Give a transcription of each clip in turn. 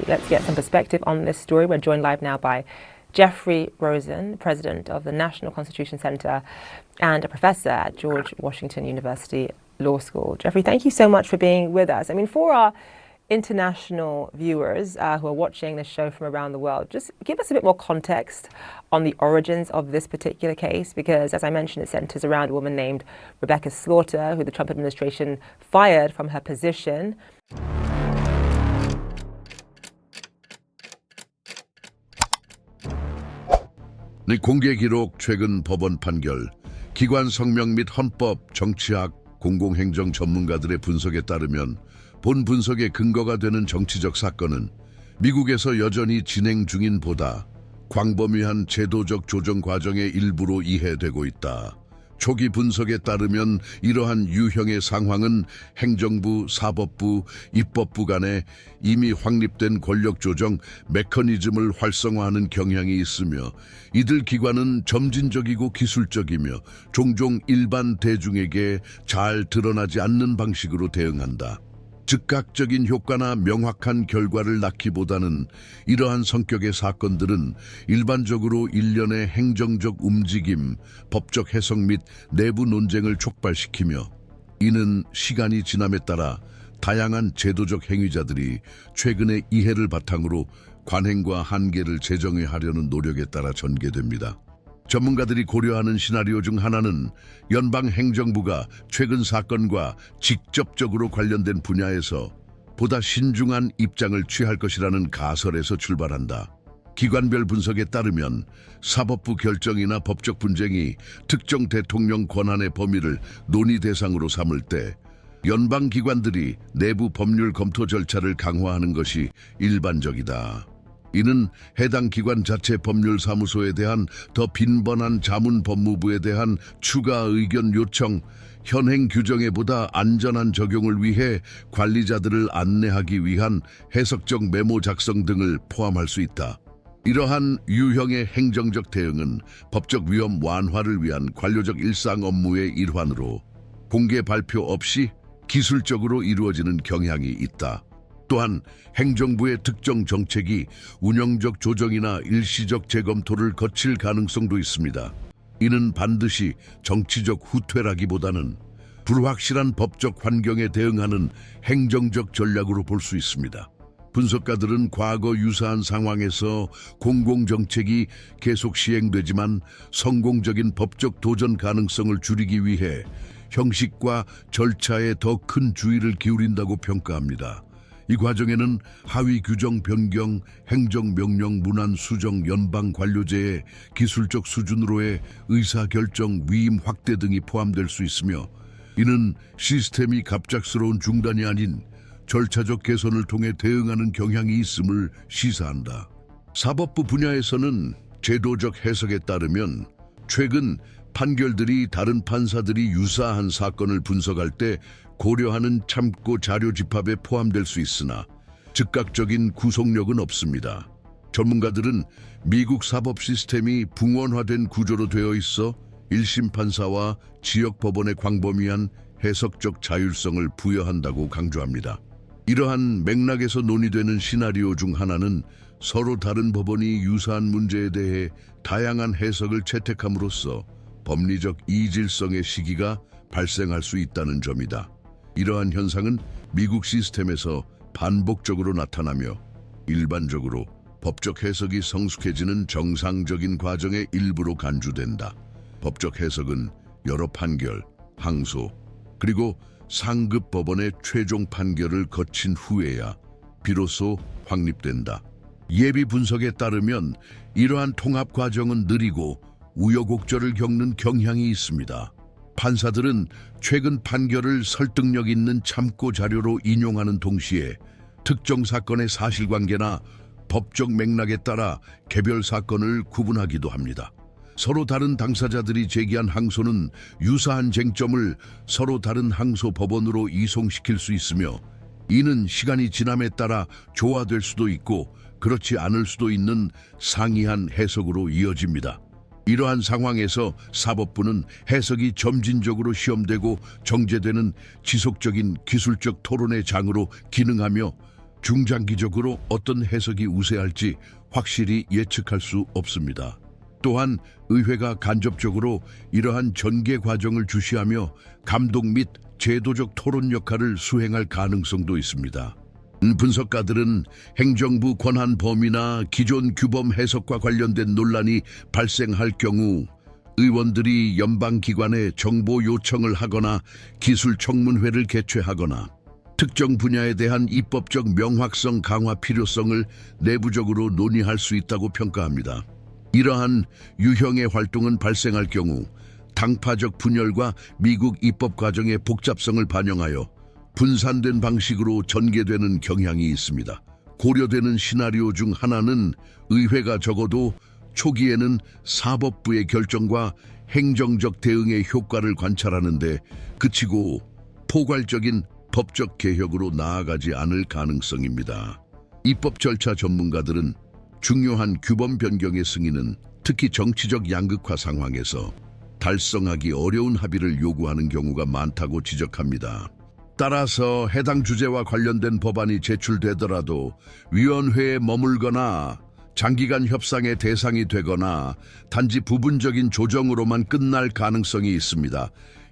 Let's get some perspective on this story. We're joined live now by Jeffrey Rosen, president of the National Constitution Center and a professor at George Washington University Law School. Jeffrey, thank you so much for being with us. I mean, for our international viewers who are watching this show from around the world, just give us a bit more context on the origins of this particular case, because as I mentioned, it centers around a woman named Rebecca Slaughter, who the Trump administration fired from her position. 공개 기록 최근 법원 판결, 기관 성명 및 헌법, 정치학, 공공행정 전문가들의 분석에 따르면 본 분석의 근거가 되는 정치적 사건은 미국에서 여전히 진행 중인 보다 광범위한 제도적 조정 과정의 일부로 이해되고 있다. 초기 분석에 따르면 이러한 유형의 상황은 행정부, 사법부, 입법부 간에 이미 확립된 권력 조정 메커니즘을 활성화하는 경향이 있으며 이들 기관은 점진적이고 기술적이며 종종 일반 대중에게 잘 드러나지 않는 방식으로 대응한다. 즉각적인 효과나 명확한 결과를 낳기보다는 이러한 성격의 사건들은 일반적으로 일련의 행정적 움직임, 법적 해석 및 내부 논쟁을 촉발시키며 이는 시간이 지남에 따라 다양한 제도적 행위자들이 최근의 이해를 바탕으로 관행과 한계를 재정의하려는 노력에 따라 전개됩니다. 전문가들이 고려하는 시나리오 중 하나는 연방 행정부가 최근 사건과 직접적으로 관련된 분야에서 보다 신중한 입장을 취할 것이라는 가설에서 출발한다. 기관별 분석에 따르면 사법부 결정이나 법적 분쟁이 특정 대통령 권한의 범위를 논의 대상으로 삼을 때 연방 기관들이 내부 법률 검토 절차를 강화하는 것이 일반적이다. 이는 해당 기관 자체 법률사무소에 대한 더 빈번한 자문 법무부에 대한 추가 의견 요청, 현행 규정에 보다 안전한 적용을 위해 관리자들을 안내하기 위한 해석적 메모 작성 등을 포함할 수 있다. 이러한 유형의 행정적 대응은 법적 위험 완화를 위한 관료적 일상 업무의 일환으로 공개 발표 없이 기술적으로 이루어지는 경향이 있다. 또한 행정부의 특정 정책이 운영적 조정이나 일시적 재검토를 거칠 가능성도 있습니다. 이는 반드시 정치적 후퇴라기보다는 불확실한 법적 환경에 대응하는 행정적 전략으로 볼 수 있습니다. 분석가들은 과거 유사한 상황에서 공공정책이 계속 시행되지만 성공적인 법적 도전 가능성을 줄이기 위해 형식과 절차에 더 큰 주의를 기울인다고 평가합니다. 이 과정에는 하위 규정 변경, 행정명령 문안 수정 연방 관료제의 기술적 수준으로의 의사결정 위임 확대 등이 포함될 수 있으며 이는 시스템이 갑작스러운 중단이 아닌 절차적 개선을 통해 대응하는 경향이 있음을 시사한다. 사법부 분야에서는 제도적 해석에 따르면 최근 판결들이 다른 판사들이 유사한 사건을 분석할 때 고려하는 참고 자료 집합에 포함될 수 있으나 즉각적인 구속력은 없습니다. 전문가들은 미국 사법 시스템이 붕원화된 구조로 되어 있어 1심 판사와 지역 법원의 광범위한 해석적 자율성을 부여한다고 강조합니다. 이러한 맥락에서 논의되는 시나리오 중 하나는 서로 다른 법원이 유사한 문제에 대해 다양한 해석을 채택함으로써 법리적 이질성의 시기가 발생할 수 있다는 점이다. 이러한 현상은 미국 시스템에서 반복적으로 나타나며 일반적으로 법적 해석이 성숙해지는 정상적인 과정의 일부로 간주된다. 법적 해석은 여러 판결, 항소, 그리고 상급 법원의 최종 판결을 거친 후에야 비로소 확립된다. 예비 분석에 따르면 이러한 통합 과정은 느리고 우여곡절을 겪는 경향이 있습니다. 판사들은 최근 판결을 설득력 있는 참고 자료로 인용하는 동시에 특정 사건의 사실관계나 법적 맥락에 따라 개별 사건을 구분하기도 합니다. 서로 다른 당사자들이 제기한 항소는 유사한 쟁점을 서로 다른 항소 법원으로 이송시킬 수 있으며 이는 시간이 지남에 따라 조화될 수도 있고 그렇지 않을 수도 있는 상이한 해석으로 이어집니다. 이러한 상황에서 사법부는 해석이 점진적으로 시험되고 정제되는 지속적인 기술적 토론의 장으로 기능하며 중장기적으로 어떤 해석이 우세할지 확실히 예측할 수 없습니다. 또한 의회가 간접적으로 이러한 전개 과정을 주시하며 감독 및 제도적 토론 역할을 수행할 가능성도 있습니다. 분석가들은 행정부 권한 범위나 기존 규범 해석과 관련된 논란이 발생할 경우 의원들이 연방기관에 정보 요청을 하거나 기술 청문회를 개최하거나 특정 분야에 대한 입법적 명확성 강화 필요성을 내부적으로 논의할 수 있다고 평가합니다. 이러한 유형의 활동은 발생할 경우 당파적 분열과 미국 입법 과정의 복잡성을 반영하여 분산된 방식으로 전개되는 경향이 있습니다. 고려되는 시나리오 중 하나는 의회가 적어도 초기에는 사법부의 결정과 행정적 대응의 효과를 관찰하는데 그치고 포괄적인 법적 개혁으로 나아가지 않을 가능성입니다. 입법 절차 전문가들은 중요한 규범 변경의 승인은 특히 정치적 양극화 상황에서 달성하기 어려운 합의를 요구하는 경우가 많다고 지적합니다. 따라서 해당 주제와 관련된 법안이 제출되더라도 위원회에 머물거나 장기간 협상의 대상이 되거나 단지 부분적인 조정으로만 끝날 가능성이 있습니다.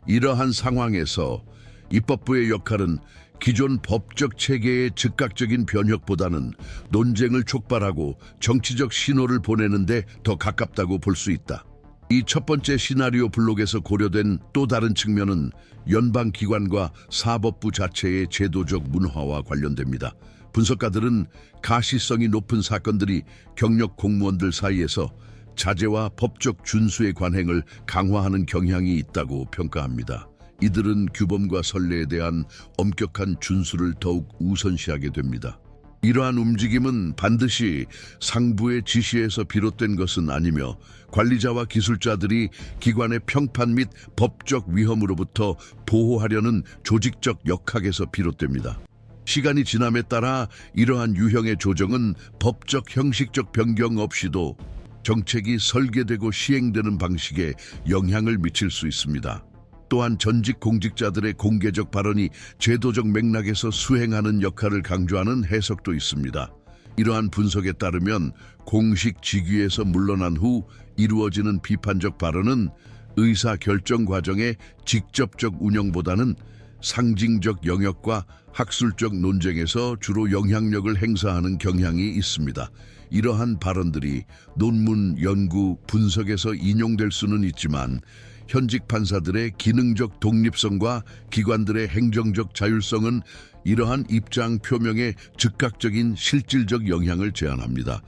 이러한 상황에서 입법부의 역할은 기존 법적 체계의 즉각적인 변혁보다는 논쟁을 촉발하고 정치적 신호를 보내는 데 더 가깝다고 볼 수 있다. 이 첫 번째 시나리오 블록에서 고려된 또 다른 측면은 연방기관과 사법부 자체의 제도적 문화와 관련됩니다. 분석가들은 가시성이 높은 사건들이 경력 공무원들 사이에서 자제와 법적 준수의 관행을 강화하는 경향이 있다고 평가합니다. 이들은 규범과 선례에 대한 엄격한 준수를 더욱 우선시하게 됩니다. 이러한 움직임은 반드시 상부의 지시에서 비롯된 것은 아니며 관리자와 기술자들이 기관의 평판 및 법적 위험으로부터 보호하려는 조직적 역학에서 비롯됩니다. 시간이 지남에 따라 이러한 유형의 조정은 법적 형식적 변경 없이도 정책이 설계되고 시행되는 방식에 영향을 미칠 수 있습니다. 또한 전직 공직자들의 공개적 발언이 제도적 맥락에서 수행하는 역할을 강조하는 해석도 있습니다. 이러한 분석에 따르면 공식 직위에서 물러난 후 이루어지는 비판적 발언은 의사 결정 과정의 직접적 운영보다는 상징적 영역과 학술적 논쟁에서 주로 영향력을 행사하는 경향이 있습니다. 이러한 발언들이 논문, 연구, 분석에서 인용될 수는 있지만 현직 판사들의 기능적 독립성과 기관들의 행정적 자율성은 이러한 입장 표명에 즉각적인 실질적 영향을 제한합니다.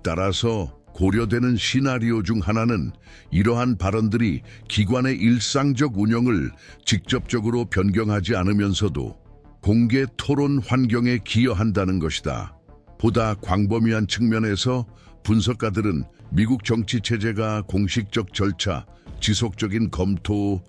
따라서 고려되는 시나리오 중 하나는 이러한 발언들이 기관의 일상적 운영을 직접적으로 변경하지 않으면서도 공개 토론 환경에 기여한다는 것이다. 보다 광범위한 측면에서 분석가들은 미국 정치 체제가 공식적 절차, 지속적인 검토,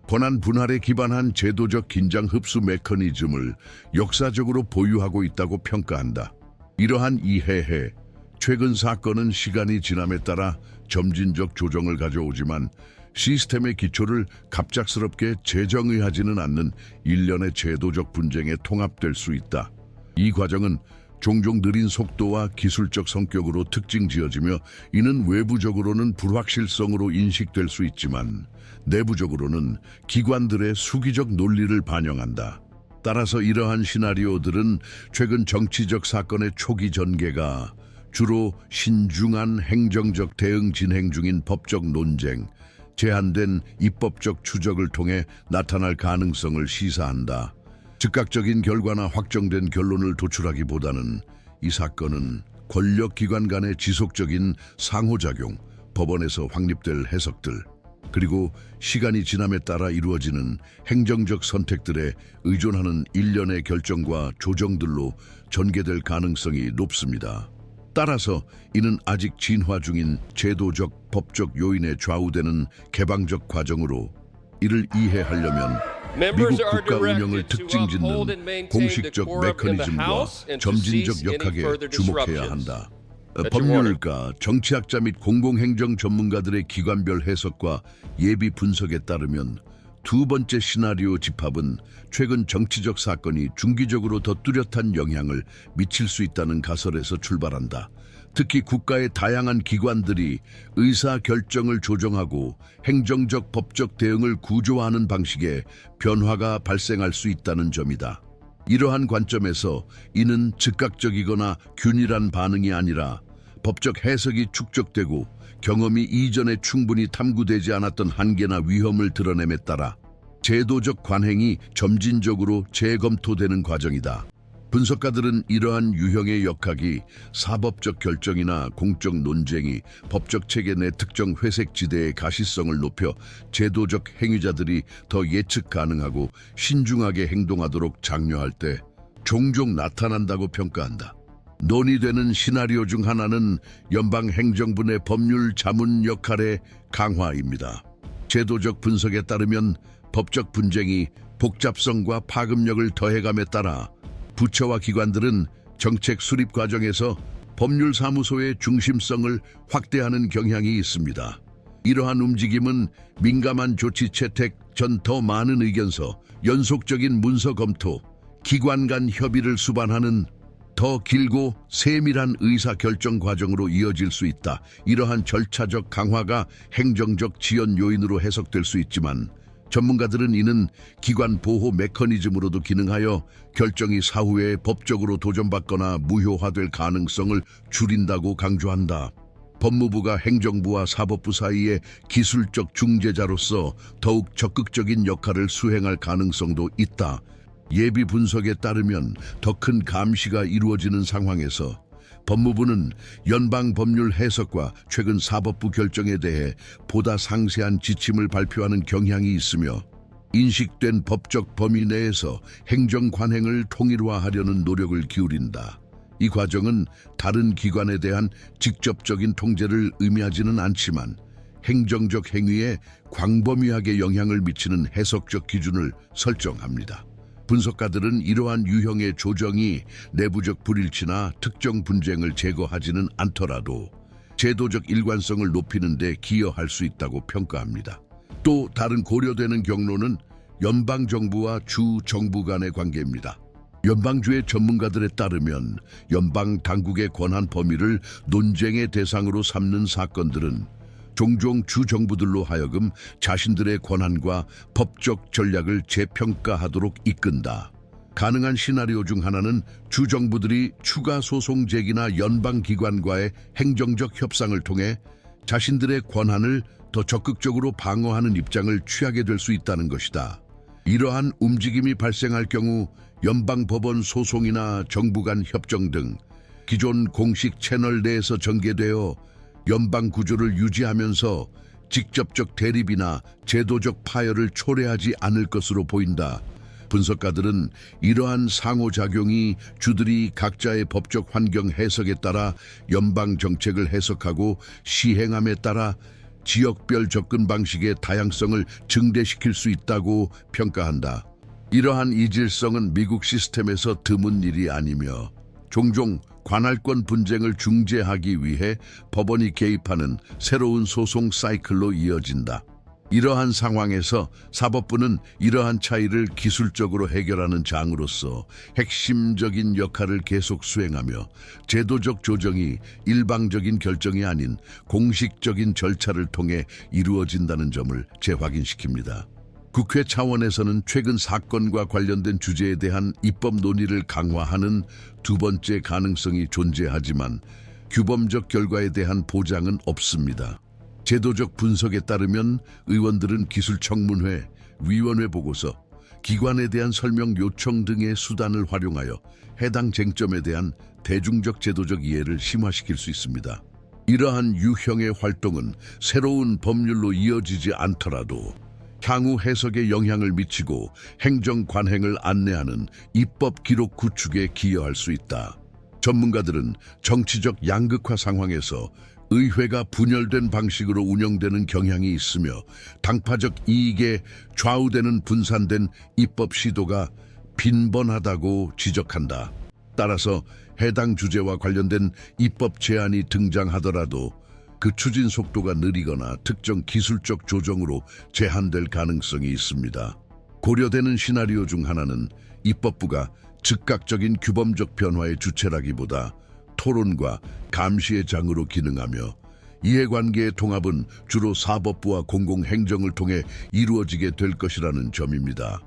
권한 분할에 기반한 제도적 긴장 흡수 메커니즘을 역사적으로 보유하고 있다고 평가한다. 이러한 이해에 최근 사건은 시간이 지남에 따라 점진적 조정을 가져오지만 시스템의 기초를 갑작스럽게 재정의하지는 않는 일련의 제도적 분쟁에 통합될 수 있다. 이 과정은 종종 느린 속도와 기술적 성격으로 특징지어지며 이는 외부적으로는 불확실성으로 인식될 수 있지만 내부적으로는 기관들의 수기적 논리를 반영한다. 따라서 이러한 시나리오들은 최근 정치적 사건의 초기 전개가 주로 신중한 행정적 대응 진행 중인 법적 논쟁, 제한된 입법적 추적을 통해 나타날 가능성을 시사한다. 즉각적인 결과나 확정된 결론을 도출하기보다는 이 사건은 권력기관 간의 지속적인 상호작용, 법원에서 확립될 해석들, 그리고 시간이 지남에 따라 이루어지는 행정적 선택들에 의존하는 일련의 결정과 조정들로 전개될 가능성이 높습니다. 따라서 이는 아직 진화 중인 제도적, 법적 요인에 좌우되는 개방적 과정으로 이를 이해하려면 미국 국가 운영을 특징짓는 공식적 메커니즘과 점진적 역학에 주목해야 한다. 법률가, 정치학자 및 공공행정 전문가들의 기관별 해석과 예비 분석에 따르면 두 번째 시나리오 집합은 최근 정치적 사건이 중기적으로 더 뚜렷한 영향을 미칠 수 있다는 가설에서 출발한다. 특히 국가의 다양한 기관들이 의사 결정을 조정하고 행정적 법적 대응을 구조화하는 방식에 변화가 발생할 수 있다는 점이다. 이러한 관점에서 이는 즉각적이거나 균일한 반응이 아니라 법적 해석이 축적되고 경험이 이전에 충분히 탐구되지 않았던 한계나 위험을 드러냄에 따라 제도적 관행이 점진적으로 재검토되는 과정이다. 분석가들은 이러한 유형의 역학이 사법적 결정이나 공적 논쟁이 법적 체계 내 특정 회색 지대의 가시성을 높여 제도적 행위자들이 더 예측 가능하고 신중하게 행동하도록 장려할 때 종종 나타난다고 평가한다. 논의되는 시나리오 중 하나는 연방행정부 내 법률 자문 역할의 강화입니다. 제도적 분석에 따르면 법적 분쟁이 복잡성과 파급력을 더해감에 따라 부처와 기관들은 정책 수립 과정에서 법률사무소의 중심성을 확대하는 경향이 있습니다. 이러한 움직임은 민감한 조치 채택 전 더 많은 의견서, 연속적인 문서 검토, 기관 간 협의를 수반하는 더 길고 세밀한 의사결정 과정으로 이어질 수 있다. 이러한 절차적 강화가 행정적 지연 요인으로 해석될 수 있지만 전문가들은 이는 기관 보호 메커니즘으로도 기능하여 결정이 사후에 법적으로 도전받거나 무효화될 가능성을 줄인다고 강조한다. 법무부가 행정부와 사법부 사이의 기술적 중재자로서 더욱 적극적인 역할을 수행할 가능성도 있다. 예비 분석에 따르면 더 큰 감시가 이루어지는 상황에서 법무부는 연방 법률 해석과 최근 사법부 결정에 대해 보다 상세한 지침을 발표하는 경향이 있으며 인식된 법적 범위 내에서 행정 관행을 통일화하려는 노력을 기울인다. 이 과정은 다른 기관에 대한 직접적인 통제를 의미하지는 않지만 행정적 행위에 광범위하게 영향을 미치는 해석적 기준을 설정합니다. 분석가들은 이러한 유형의 조정이 내부적 불일치나 특정 분쟁을 제거하지는 않더라도 제도적 일관성을 높이는 데 기여할 수 있다고 평가합니다. 또 다른 고려되는 경로는 연방정부와 주 정부 간의 관계입니다. 연방주의 전문가들에 따르면 연방 당국의 권한 범위를 논쟁의 대상으로 삼는 사건들은 종종 주정부들로 하여금 자신들의 권한과 법적 전략을 재평가하도록 이끈다. 가능한 시나리오 중 하나는 주정부들이 추가 소송 제기나 연방기관과의 행정적 협상을 통해 자신들의 권한을 더 적극적으로 방어하는 입장을 취하게 될 수 있다는 것이다. 이러한 움직임이 발생할 경우 연방법원 소송이나 정부 간 협정 등 기존 공식 채널 내에서 전개되어 연방 구조를 유지하면서 직접적 대립이나 제도적 파열을 초래하지 않을 것으로 보인다. 분석가들은 이러한 상호작용이 주들이 각자의 법적 환경 해석에 따라 연방 정책을 해석하고 시행함에 따라 지역별 접근 방식의 다양성을 증대시킬 수 있다고 평가한다. 이러한 이질성은 미국 시스템에서 드문 일이 아니며 종종 관할권 분쟁을 중재하기 위해 법원이 개입하는 새로운 소송 사이클로 이어진다. 이러한 상황에서 사법부는 이러한 차이를 기술적으로 해결하는 장으로서 핵심적인 역할을 계속 수행하며 제도적 조정이 일방적인 결정이 아닌 공식적인 절차를 통해 이루어진다는 점을 재확인시킵니다. 국회 차원에서는 최근 사건과 관련된 주제에 대한 입법 논의를 강화하는 두 번째 가능성이 존재하지만 규범적 결과에 대한 보장은 없습니다. 제도적 분석에 따르면 의원들은 기술청문회, 위원회 보고서, 기관에 대한 설명 요청 등의 수단을 활용하여 해당 쟁점에 대한 대중적 제도적 이해를 심화시킬 수 있습니다. 이러한 유형의 활동은 새로운 법률로 이어지지 않더라도 향후 해석에 영향을 미치고 행정 관행을 안내하는 입법 기록 구축에 기여할 수 있다. 전문가들은 정치적 양극화 상황에서 의회가 분열된 방식으로 운영되는 경향이 있으며 당파적 이익에 좌우되는 분산된 입법 시도가 빈번하다고 지적한다. 따라서 해당 주제와 관련된 입법 제안이 등장하더라도 그 추진 속도가 느리거나 특정 기술적 조정으로 제한될 가능성이 있습니다. 고려되는 시나리오 중 하나는 입법부가 즉각적인 규범적 변화의 주체라기보다 토론과 감시의 장으로 기능하며 이해관계의 통합은 주로 사법부와 공공행정을 통해 이루어지게 될 것이라는 점입니다.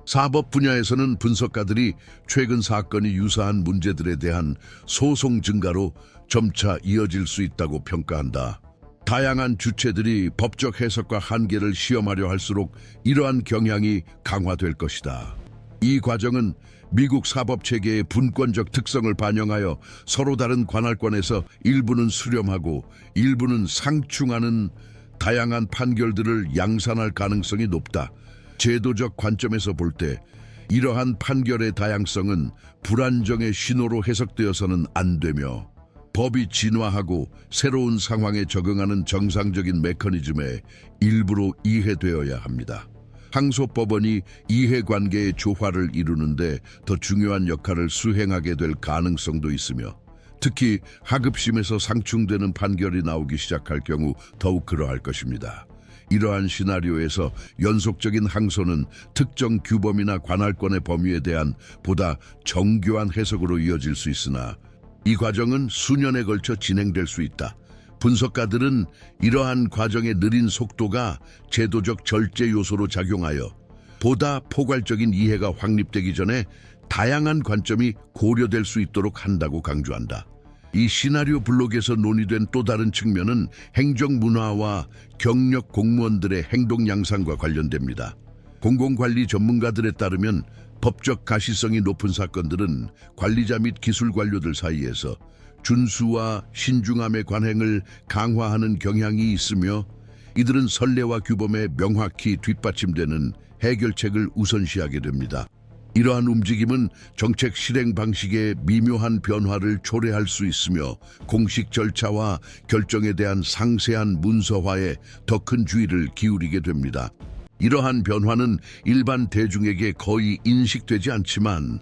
사법 분야에서는 분석가들이 최근 사건이 유사한 문제들에 대한 소송 증가로 점차 이어질 수 있다고 평가한다. 다양한 주체들이 법적 해석과 한계를 시험하려 할수록 이러한 경향이 강화될 것이다. 이 과정은 미국 사법체계의 분권적 특성을 반영하여 서로 다른 관할권에서 일부는 수렴하고 일부는 상충하는 다양한 판결들을 양산할 가능성이 높다. 제도적 관점에서 볼 때 이러한 판결의 다양성은 불안정의 신호로 해석되어서는 안 되며 법이 진화하고 새로운 상황에 적응하는 정상적인 메커니즘의 일부로 이해되어야 합니다. 항소법원이 이해관계의 조화를 이루는데 더 중요한 역할을 수행하게 될 가능성도 있으며 특히 하급심에서 상충되는 판결이 나오기 시작할 경우 더욱 그러할 것입니다. 이러한 시나리오에서 연속적인 항소는 특정 규범이나 관할권의 범위에 대한 보다 정교한 해석으로 이어질 수 있으나 이 과정은 수년에 걸쳐 진행될 수 있다. 분석가들은 이러한 과정의 느린 속도가 제도적 절제 요소로 작용하여 보다 포괄적인 이해가 확립되기 전에 다양한 관점이 고려될 수 있도록 한다고 강조한다. 이 시나리오 블록에서 논의된 또 다른 측면은 행정 문화와 경력 공무원들의 행동 양상과 관련됩니다. 공공관리 전문가들에 따르면 법적 가시성이 높은 사건들은 관리자 및 기술 관료들 사이에서 준수와 신중함의 관행을 강화하는 경향이 있으며 이들은 선례와 규범에 명확히 뒷받침되는 해결책을 우선시하게 됩니다. 이러한 움직임은 정책 실행 방식의 미묘한 변화를 초래할 수 있으며 공식 절차와 결정에 대한 상세한 문서화에 더 큰 주의를 기울이게 됩니다. 이러한 변화는 일반 대중에게 거의 인식되지 않지만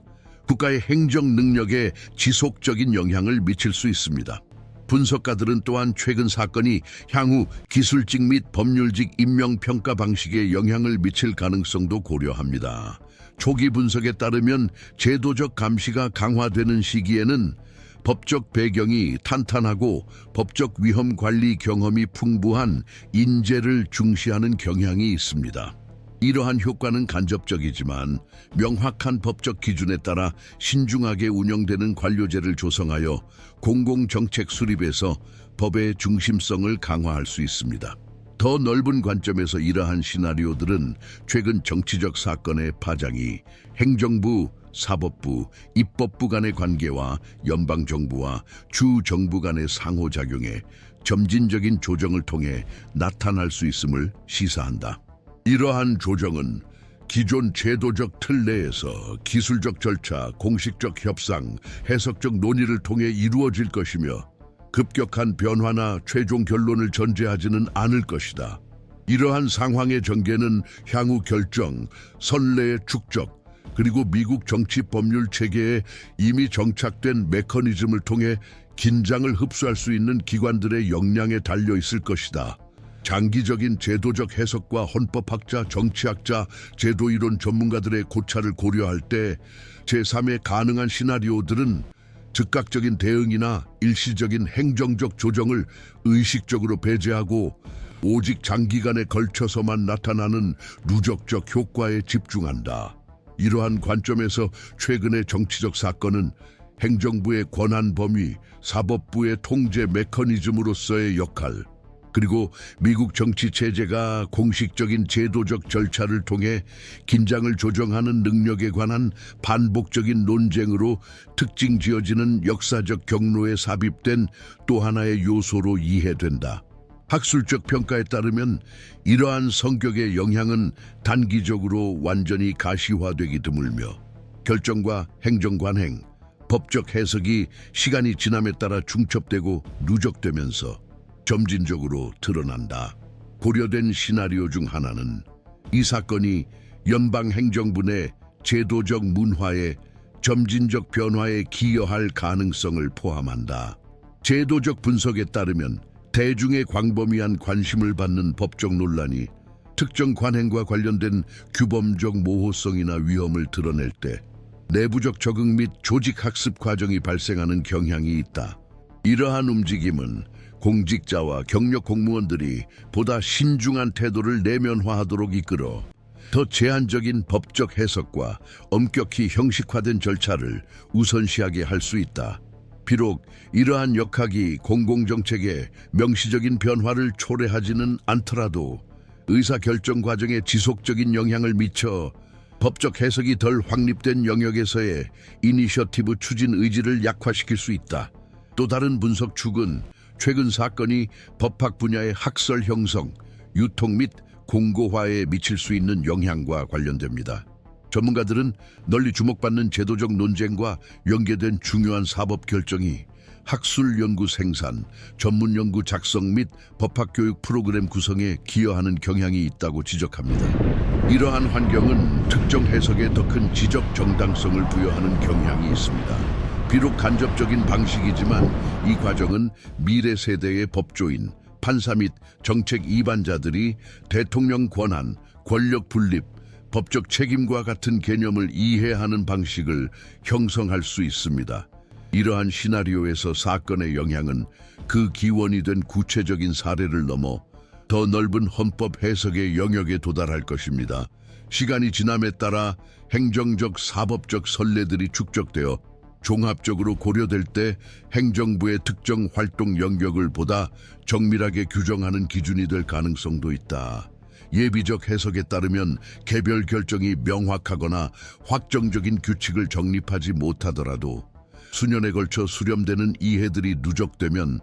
국가의 행정 능력에 지속적인 영향을 미칠 수 있습니다. 분석가들은 또한 최근 사건이 향후 기술직 및 법률직 임명평가 방식에 영향을 미칠 가능성도 고려합니다. 초기 분석에 따르면 제도적 감시가 강화되는 시기에는 법적 배경이 탄탄하고 법적 위험 관리 경험이 풍부한 인재를 중시하는 경향이 있습니다. 이러한 효과는 간접적이지만 명확한 법적 기준에 따라 신중하게 운영되는 관료제를 조성하여 공공정책 수립에서 법의 중심성을 강화할 수 있습니다. 더 넓은 관점에서 이러한 시나리오들은 최근 정치적 사건의 파장이 행정부, 사법부, 입법부 간의 관계와 연방정부와 주정부 간의 상호작용에 점진적인 조정을 통해 나타날 수 있음을 시사한다. 이러한 조정은 기존 제도적 틀 내에서 기술적 절차, 공식적 협상, 해석적 논의를 통해 이루어질 것이며 급격한 변화나 최종 결론을 전제하지는 않을 것이다. 이러한 상황의 전개는 향후 결정, 선례의 축적, 그리고 미국 정치 법률 체계에 이미 정착된 메커니즘을 통해 긴장을 흡수할 수 있는 기관들의 역량에 달려 있을 것이다. 장기적인 제도적 해석과 헌법학자, 정치학자, 제도이론 전문가들의 고찰을 고려할 때 제3의 가능한 시나리오들은 즉각적인 대응이나 일시적인 행정적 조정을 의식적으로 배제하고 오직 장기간에 걸쳐서만 나타나는 누적적 효과에 집중한다. 이러한 관점에서 최근의 정치적 사건은 행정부의 권한 범위, 사법부의 통제 메커니즘으로서의 역할, 그리고 미국 정치 체제가 공식적인 제도적 절차를 통해 긴장을 조정하는 능력에 관한 반복적인 논쟁으로 특징 지어지는 역사적 경로에 삽입된 또 하나의 요소로 이해된다. 학술적 평가에 따르면 이러한 성격의 영향은 단기적으로 완전히 가시화되기 드물며 결정과 행정관행, 법적 해석이 시간이 지남에 따라 중첩되고 누적되면서 점진적으로 드러난다. 고려된 시나리오 중 하나는 이 사건이 연방행정부 내 제도적 문화의 점진적 변화에 기여할 가능성을 포함한다. 제도적 분석에 따르면 대중의 광범위한 관심을 받는 법적 논란이 특정 관행과 관련된 규범적 모호성이나 위험을 드러낼 때 내부적 적응 및 조직 학습 과정이 발생하는 경향이 있다. 이러한 움직임은 공직자와 경력 공무원들이 보다 신중한 태도를 내면화하도록 이끌어 더 제한적인 법적 해석과 엄격히 형식화된 절차를 우선시하게 할 수 있다. 비록 이러한 역학이 공공정책에 명시적인 변화를 초래하지는 않더라도 의사결정 과정에 지속적인 영향을 미쳐 법적 해석이 덜 확립된 영역에서의 이니셔티브 추진 의지를 약화시킬 수 있다. 또 다른 분석 축은 최근 사건이 법학 분야의 학설 형성, 유통 및 공고화에 미칠 수 있는 영향과 관련됩니다. 전문가들은 널리 주목받는 제도적 논쟁과 연계된 중요한 사법 결정이 학술 연구 생산, 전문 연구 작성 및 법학 교육 프로그램 구성에 기여하는 경향이 있다고 지적합니다. 이러한 환경은 특정 해석에 더 큰 지적 정당성을 부여하는 경향이 있습니다. 비록 간접적인 방식이지만 이 과정은 미래 세대의 법조인, 판사 및 정책 이반자들이 대통령 권한, 권력 분립, 법적 책임과 같은 개념을 이해하는 방식을 형성할 수 있습니다. 이러한 시나리오에서 사건의 영향은 그 기원이 된 구체적인 사례를 넘어 더 넓은 헌법 해석의 영역에 도달할 것입니다. 시간이 지남에 따라 행정적, 사법적 선례들이 축적되어 종합적으로 고려될 때 행정부의 특정 활동 영역을 보다 정밀하게 규정하는 기준이 될 가능성도 있다. 예비적 해석에 따르면 개별 결정이 명확하거나 확정적인 규칙을 정립하지 못하더라도 수년에 걸쳐 수렴되는 이해들이 누적되면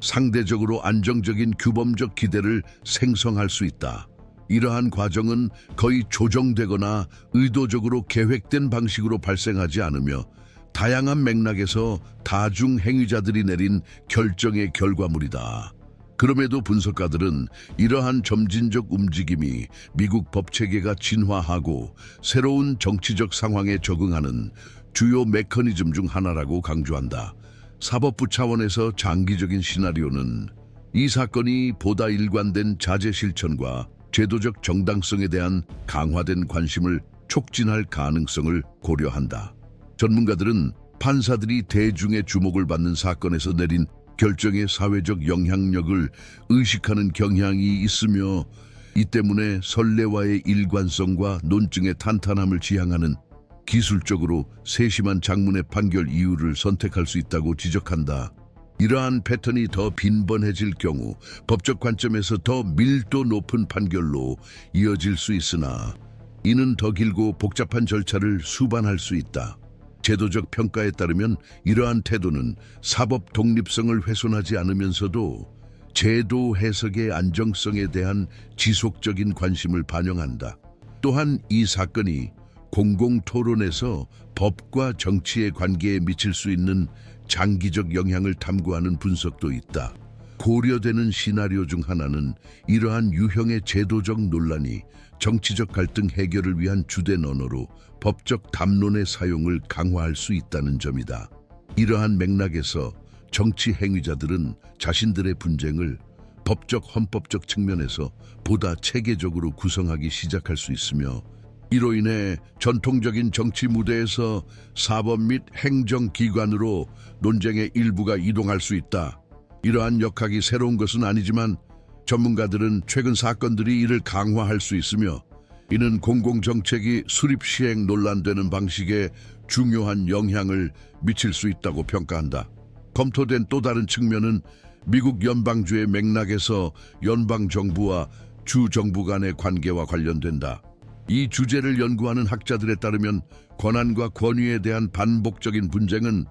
상대적으로 안정적인 규범적 기대를 생성할 수 있다. 이러한 과정은 거의 조정되거나 의도적으로 계획된 방식으로 발생하지 않으며 다양한 맥락에서 다중 행위자들이 내린 결정의 결과물이다. 그럼에도 분석가들은 이러한 점진적 움직임이 미국 법체계가 진화하고 새로운 정치적 상황에 적응하는 주요 메커니즘 중 하나라고 강조한다. 사법부 차원에서 장기적인 시나리오는 이 사건이 보다 일관된 자제 실천과 제도적 정당성에 대한 강화된 관심을 촉진할 가능성을 고려한다. 전문가들은 판사들이 대중의 주목을 받는 사건에서 내린 결정의 사회적 영향력을 의식하는 경향이 있으며 이 때문에 선례와의 일관성과 논증의 탄탄함을 지향하는 기술적으로 세심한 장문의 판결 이유를 선택할 수 있다고 지적한다. 이러한 패턴이 더 빈번해질 경우 법적 관점에서 더 밀도 높은 판결로 이어질 수 있으나 이는 더 길고 복잡한 절차를 수반할 수 있다. 제도적 평가에 따르면 이러한 태도는 사법 독립성을 훼손하지 않으면서도 제도 해석의 안정성에 대한 지속적인 관심을 반영한다. 또한 이 사건이 공공토론에서 법과 정치의 관계에 미칠 수 있는 장기적 영향을 탐구하는 분석도 있다. 고려되는 시나리오 중 하나는 이러한 유형의 제도적 논란이 정치적 갈등 해결을 위한 주된 언어로 법적 담론의 사용을 강화할 수 있다는 점이다. 이러한 맥락에서 정치 행위자들은 자신들의 분쟁을 법적 헌법적 측면에서 보다 체계적으로 구성하기 시작할 수 있으며 이로 인해 전통적인 정치 무대에서 사법 및 행정기관으로 논쟁의 일부가 이동할 수 있다. 이러한 역학이 새로운 것은 아니지만 전문가들은 최근 사건들이 이를 강화할 수 있으며 이는 공공정책이 수립 시행 논란되는 방식에 중요한 영향을 미칠 수 있다고 평가한다. 검토된 또 다른 측면은 미국 연방주의 맥락에서 연방정부와 주정부 간의 관계와 관련된다. 이 주제를 연구하는 학자들에 따르면 권한과 권위에 대한 반복적인 분쟁은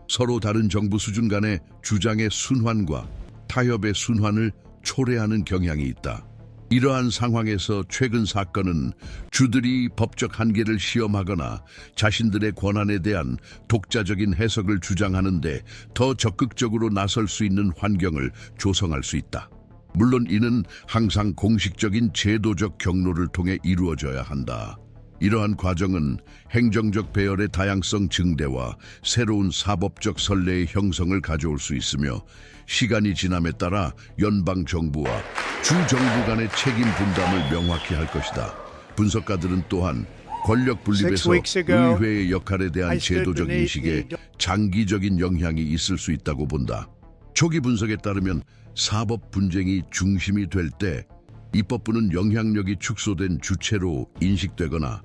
서로 다른 정부 수준 간의 주장의 순환과 타협의 순환을 초래하는 경향이 있다. 이러한 상황에서 최근 사건은 주들이 법적 한계를 시험하거나 자신들의 권한에 대한 독자적인 해석을 주장하는데 더 적극적으로 나설 수 있는 환경을 조성할 수 있다. 물론 이는 항상 공식적인 제도적 경로를 통해 이루어져야 한다. 이러한 과정은 행정적 배열의 다양성 증대와 새로운 사법적 선례의 형성을 가져올 수 있으며 시간이 지남에 따라 연방 정부와 주정부 간의 책임 분담을 명확히 할 것이다. 분석가들은 또한 권력 분립에서 6 weeks ago, 의회의 역할에 대한 I stood 제도적 beneath 인식에 the 장기적인 영향이 있을 수 있다고 본다. 초기 분석에 따르면 사법 분쟁이 중심이 될 때 입법부는 영향력이 축소된 주체로 인식되거나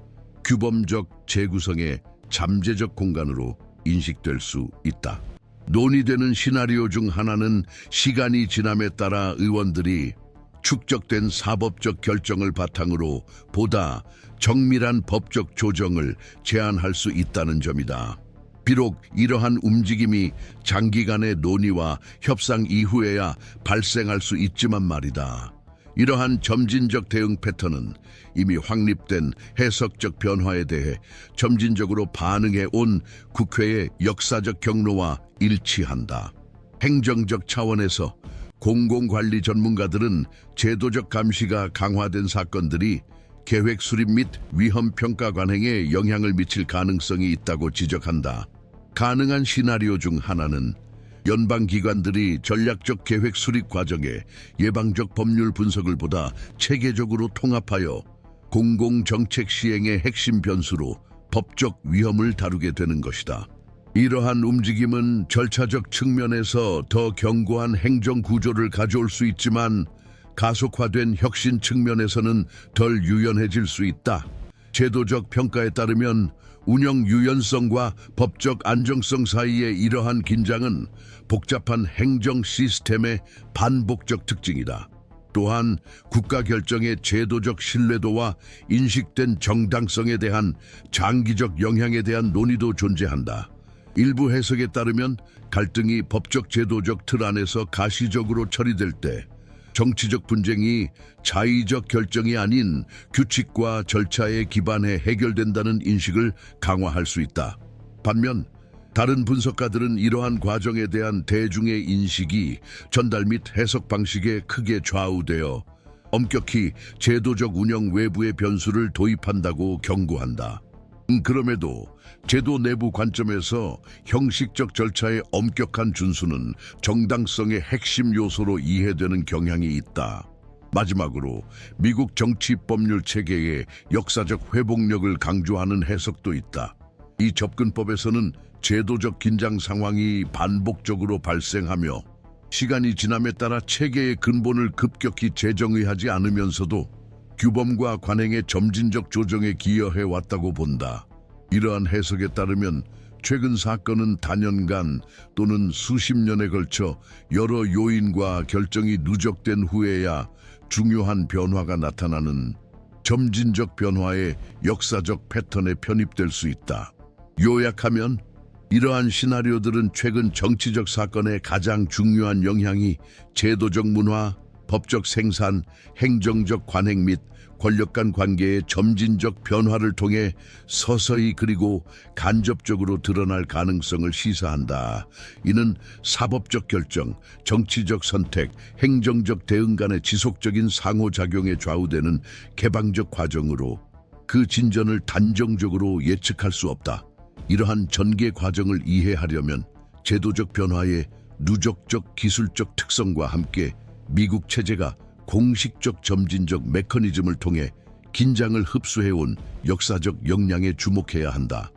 규범적 재구성의 잠재적 공간으로 인식될 수 있다. 논의되는 시나리오 중 하나는 시간이 지남에 따라 의원들이 축적된 사법적 결정을 바탕으로 보다 정밀한 법적 조정을 제안할 수 있다는 점이다. 비록 이러한 움직임이 장기간의 논의와 협상 이후에야 발생할 수 있지만 말이다. 이러한 점진적 대응 패턴은 이미 확립된 해석적 변화에 대해 점진적으로 반응해 온 국회의 역사적 경로와 일치한다. 행정적 차원에서 공공관리 전문가들은 제도적 감시가 강화된 사건들이 계획 수립 및 위험 평가 관행에 영향을 미칠 가능성이 있다고 지적한다. 가능한 시나리오 중 하나는 연방기관들이 전략적 계획 수립 과정에 예방적 법률 분석을 보다 체계적으로 통합하여 공공정책 시행의 핵심 변수로 법적 위험을 다루게 되는 것이다. 이러한 움직임은 절차적 측면에서 더 견고한 행정 구조를 가져올 수 있지만 가속화된 혁신 측면에서는 덜 유연해질 수 있다. 제도적 평가에 따르면 운영 유연성과 법적 안정성 사이의 이러한 긴장은 복잡한 행정 시스템의 반복적 특징이다. 또한 국가 결정의 제도적 신뢰도와 인식된 정당성에 대한 장기적 영향에 대한 논의도 존재한다. 일부 해석에 따르면 갈등이 법적 제도적 틀 안에서 가시적으로 처리될 때 정치적 분쟁이 자의적 결정이 아닌 규칙과 절차에 기반해 해결된다는 인식을 강화할 수 있다. 반면 다른 분석가들은 이러한 과정에 대한 대중의 인식이 전달 및 해석 방식에 크게 좌우되어 엄격히 제도적 운영 외부의 변수를 도입한다고 경고한다. 그럼에도 제도 내부 관점에서 형식적 절차의 엄격한 준수는 정당성의 핵심 요소로 이해되는 경향이 있다. 마지막으로 미국 정치 법률 체계의 역사적 회복력을 강조하는 해석도 있다. 이 접근법에서는 제도적 긴장 상황이 반복적으로 발생하며 시간이 지남에 따라 체계의 근본을 급격히 재정의하지 않으면서도 규범과 관행의 점진적 조정에 기여해 왔다고 본다. 이러한 해석에 따르면 최근 사건은 단연간 또는 수십 년에 걸쳐 여러 요인과 결정이 누적된 후에야 중요한 변화가 나타나는 점진적 변화의 역사적 패턴에 편입될 수 있다. 요약하면 이러한 시나리오들은 최근 정치적 사건의 가장 중요한 영향이 제도적 문화, 법적 생산, 행정적 관행 및 권력 간 관계의 점진적 변화를 통해 서서히 그리고 간접적으로 드러날 가능성을 시사한다. 이는 사법적 결정, 정치적 선택, 행정적 대응 간의 지속적인 상호작용에 좌우되는 개방적 과정으로 그 진전을 단정적으로 예측할 수 없다. 이러한 전개 과정을 이해하려면 제도적 변화의 누적적 기술적 특성과 함께 미국 체제가 공식적 점진적 메커니즘을 통해 긴장을 흡수해온 역사적 역량에 주목해야 한다.